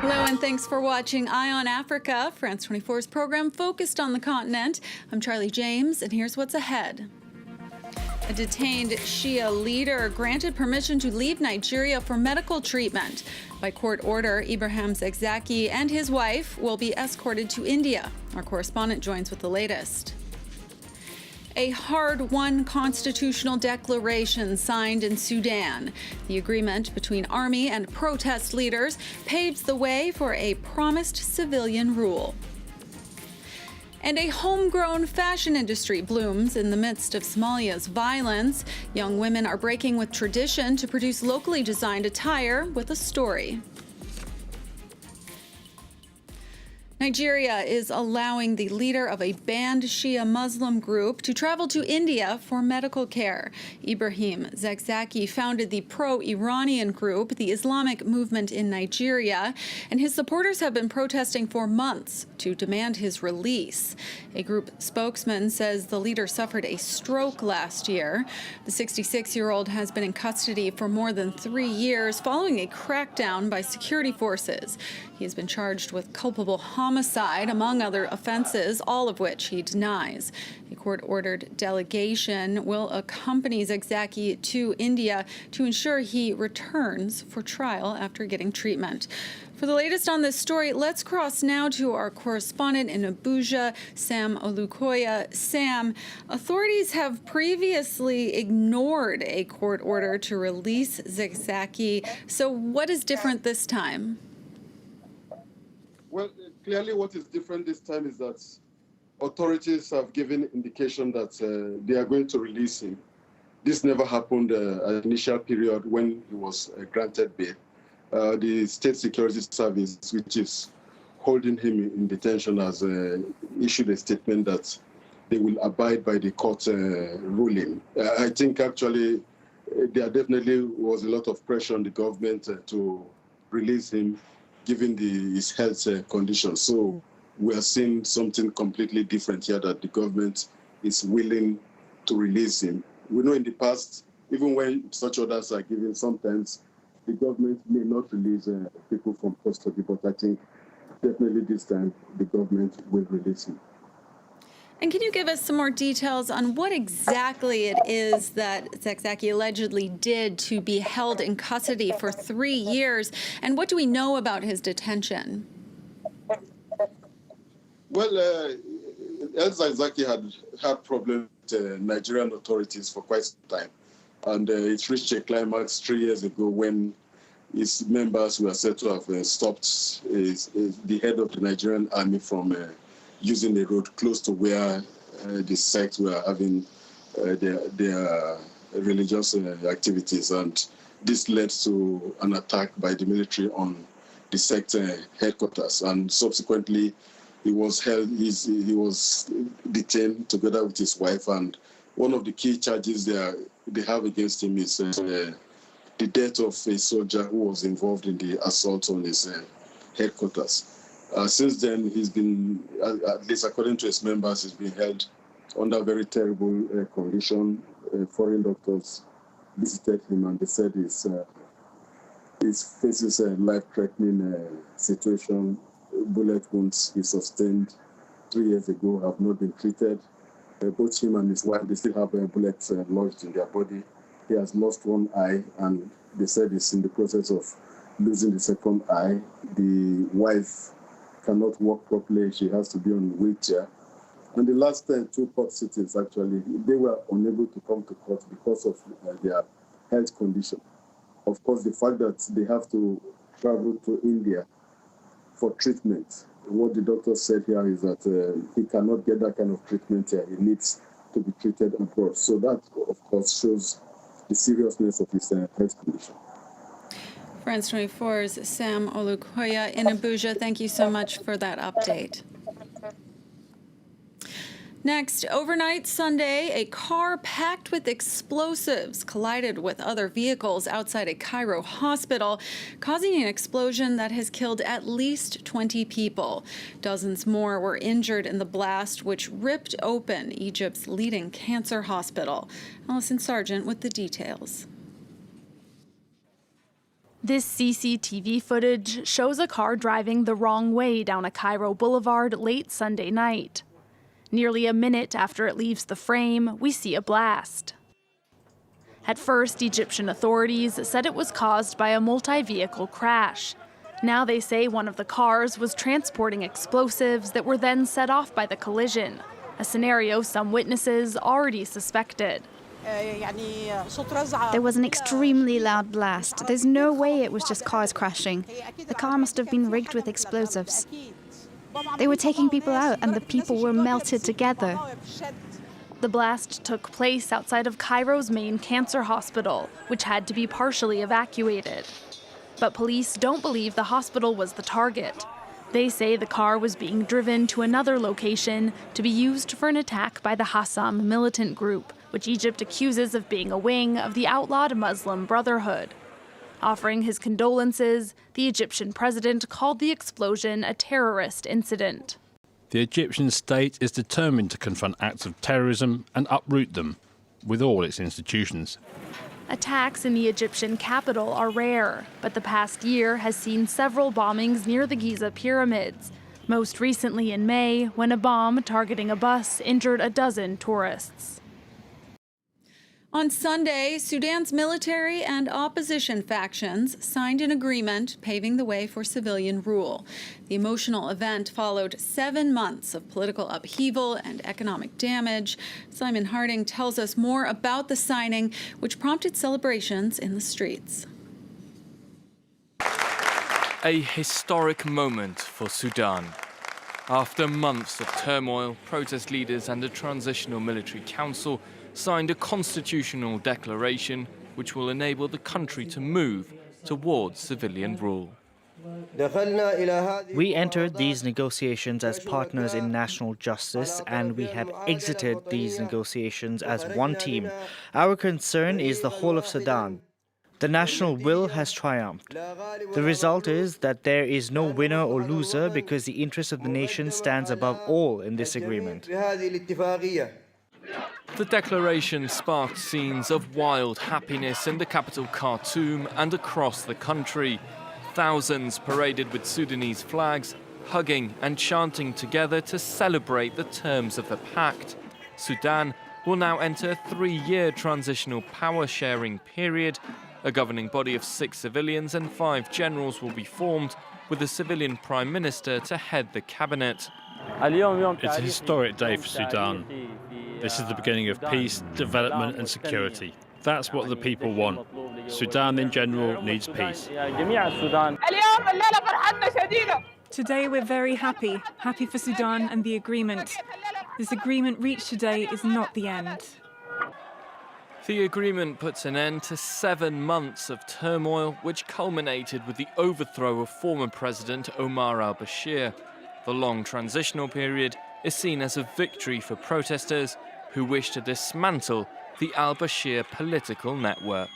Hello and thanks for watching Eye on Africa, France 24's program focused on the continent. I'm Charlie James, and here's what's ahead. A detained Shia leader granted permission to leave Nigeria for medical treatment. By court order, Ibrahim Zakzaky and his wife will be escorted to India. Our correspondent joins with the latest. A hard-won constitutional declaration signed in Sudan. The agreement between army and protest leaders paves the way for a promised civilian rule. And a homegrown fashion industry blooms in the midst of Somalia's violence. Young women are breaking with tradition to produce locally designed attire with a story. Nigeria is allowing the leader of a banned Shia Muslim group to travel to India for medical care. Ibrahim Zakzaky founded the pro-Iranian group, the Islamic Movement in Nigeria, and his supporters have been protesting for months to demand his release. A group spokesman says the leader suffered a stroke last year. The 66-year-old has been in custody for more than 3 years following a crackdown by security forces. He has been charged with culpable homicide, among other offenses, all of which he denies. A court-ordered delegation will accompany Zakzaky to India to ensure he returns for trial after getting treatment. For the latest on this story, let's cross now to our correspondent in Abuja, Sam Olukoya. Sam, authorities have previously ignored a court order to release Zakzaky. So what is different this time? Well, clearly what is different this time is that authorities have given indication that they are going to release him. This never happened at the initial period when he was granted bail. The State Security Service, which is holding him in detention, has issued a statement that they will abide by the court ruling. I think actually there definitely was a lot of pressure on the government to release him, given his health condition. So we are seeing something completely different here, that the government is willing to release him. We know in the past, even when such orders are given, sometimes the government may not release people from custody, but I think definitely this time the government will release him. And can you give us some more details on what exactly it is that Zakzaky allegedly did to be held in custody for 3 years? And what do we know about his detention? Well, Zakzaky had problems with Nigerian authorities for quite some time. And it reached a climax 3 years ago when his members were said to have stopped the head of the Nigerian army from using the road close to where the sects were having their religious activities, and this led to an attack by the military on the sect headquarters. And subsequently, he was detained together with his wife. And one of the key charges they have against him is the death of a soldier who was involved in the assault on his headquarters. Since then, he's been, at least according to his members, he's been held under very terrible condition. Foreign doctors visited him and they said he faces a life-threatening situation. Bullet wounds he sustained 3 years ago have not been treated. Both him and his wife, they still have bullets lodged in their body. He has lost one eye, and they said he's in the process of losing the second eye. The wife cannot walk properly. She has to be on a wheelchair. And the last 2 court sittings, actually, they were unable to come to court because of their health condition. Of course, the fact that they have to travel to India for treatment, what the doctor said here is that he cannot get that kind of treatment here. He needs to be treated abroad. So that, of course, shows the seriousness of his health condition. France 24's Sam Olukoya in Abuja, thank you so much for that update. Next, overnight Sunday, a car packed with explosives collided with other vehicles outside a Cairo hospital, causing an explosion that has killed at least 20 people. Dozens more were injured in the blast, which ripped open Egypt's leading cancer hospital. Allison Sargent with the details. This CCTV footage shows a car driving the wrong way down a Cairo boulevard late Sunday night. Nearly a minute after it leaves the frame, we see a blast. At first, Egyptian authorities said it was caused by a multi-vehicle crash. Now they say one of the cars was transporting explosives that were then set off by the collision, a scenario some witnesses already suspected. There was an extremely loud blast. There's no way it was just cars crashing. The car must have been rigged with explosives. They were taking people out and the people were melted together. The blast took place outside of Cairo's main cancer hospital, which had to be partially evacuated. But police don't believe the hospital was the target. They say the car was being driven to another location to be used for an attack by the Hassam militant group, which Egypt accuses of being a wing of the outlawed Muslim Brotherhood. Offering his condolences, the Egyptian president called the explosion a terrorist incident. The Egyptian state is determined to confront acts of terrorism and uproot them with all its institutions. Attacks in the Egyptian capital are rare, but the past year has seen several bombings near the Giza pyramids, most recently in May when a bomb targeting a bus injured a dozen tourists. On Sunday, Sudan's military and opposition factions signed an agreement paving the way for civilian rule. The emotional event followed 7 months of political upheaval and economic damage. Simon Harding tells us more about the signing, which prompted celebrations in the streets. A historic moment for Sudan. After months of turmoil, protest leaders and a transitional military council signed a constitutional declaration which will enable the country to move towards civilian rule. We entered these negotiations as partners in national justice, and we have exited these negotiations as one team. Our concern is the whole of Sudan. The national will has triumphed. The result is that there is no winner or loser because the interest of the nation stands above all in this agreement. The declaration sparked scenes of wild happiness in the capital Khartoum and across the country. Thousands paraded with Sudanese flags, hugging and chanting together to celebrate the terms of the pact. Sudan will now enter a 3-year transitional power-sharing period. A governing body of 6 civilians and 5 generals will be formed, with a civilian prime minister to head the cabinet. It's a historic day for Sudan. This is the beginning of peace, development and security. That's what the people want. Sudan in general needs peace. Today we're very happy for Sudan and the agreement. This agreement reached today is not the end. The agreement puts an end to 7 months of turmoil, which culminated with the overthrow of former President Omar al-Bashir. The long transitional period is seen as a victory for protesters who wish to dismantle the al-Bashir political network.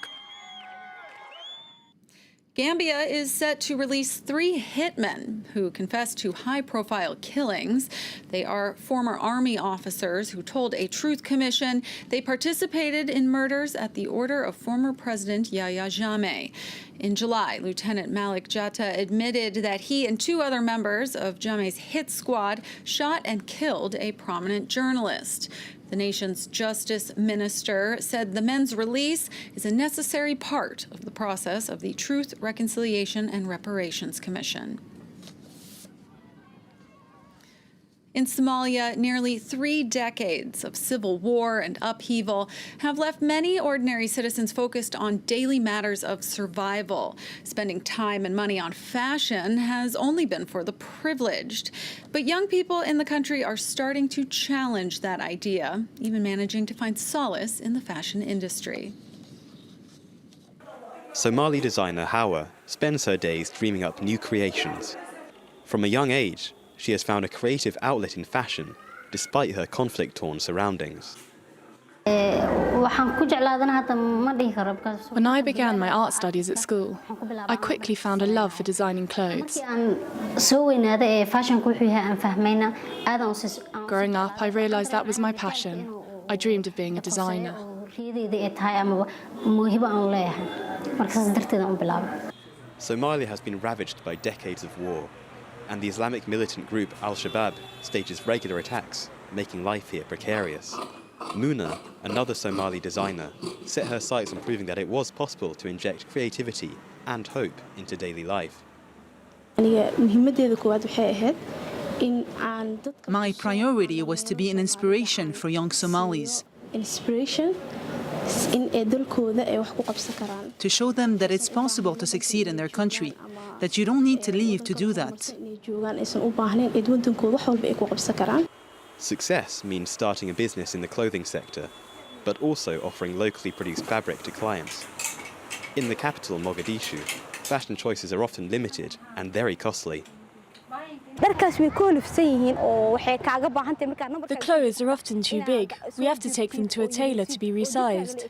Gambia is set to release 3 hitmen who confessed to high-profile killings. They are former army officers who told a truth commission they participated in murders at the order of former President Yahya Jammeh. In July, Lieutenant Malik Jatta admitted that he and 2 other members of Jammeh's hit squad shot and killed a prominent journalist. The nation's justice minister said the men's release is a necessary part of the process of the Truth, Reconciliation, and Reparations Commission. In Somalia, nearly 3 decades of civil war and upheaval have left many ordinary citizens focused on daily matters of survival. Spending time and money on fashion has only been for the privileged. But young people in the country are starting to challenge that idea, even managing to find solace in the fashion industry. Somali designer Hawa spends her days dreaming up new creations. From a young age, she has found a creative outlet in fashion, despite her conflict-torn surroundings. When I began my art studies at school, I quickly found a love for designing clothes. Growing up, I realized that was my passion. I dreamed of being a designer. Somalia has been ravaged by decades of war, and the Islamic militant group Al-Shabaab stages regular attacks, making life here precarious. Muna, another Somali designer, set her sights on proving that it was possible to inject creativity and hope into daily life. My priority was to be an inspiration for young Somalis. To show them that it's possible to succeed in their country, that you don't need to leave to do that. Success means starting a business in the clothing sector, but also offering locally produced fabric to clients. In the capital, Mogadishu, fashion choices are often limited and very costly. The clothes are often too big. We have to take them to a tailor to be resized.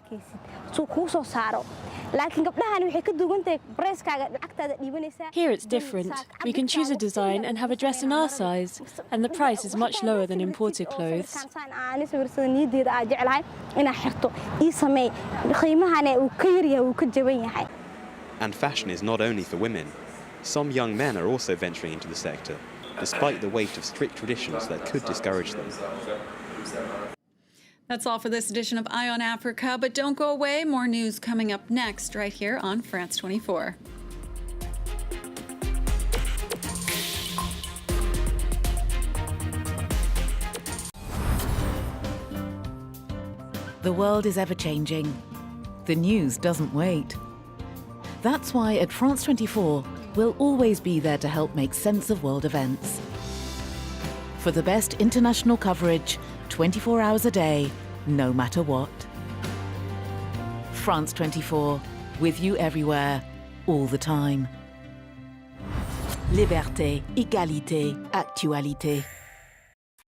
Here it's different. We can choose a design and have a dress in our size, and the price is much lower than imported clothes. And fashion is not only for women. Some young men are also venturing into the sector, despite the weight of strict traditions that could discourage them. That's all for this edition of Eye on Africa, but don't go away. More news coming up next right here on France 24. The world is ever-changing. The news doesn't wait. That's why at France 24, we'll always be there to help make sense of world events. For the best international coverage, 24 hours a day, no matter what. France 24, with you everywhere, all the time. Liberté, égalité, actualité.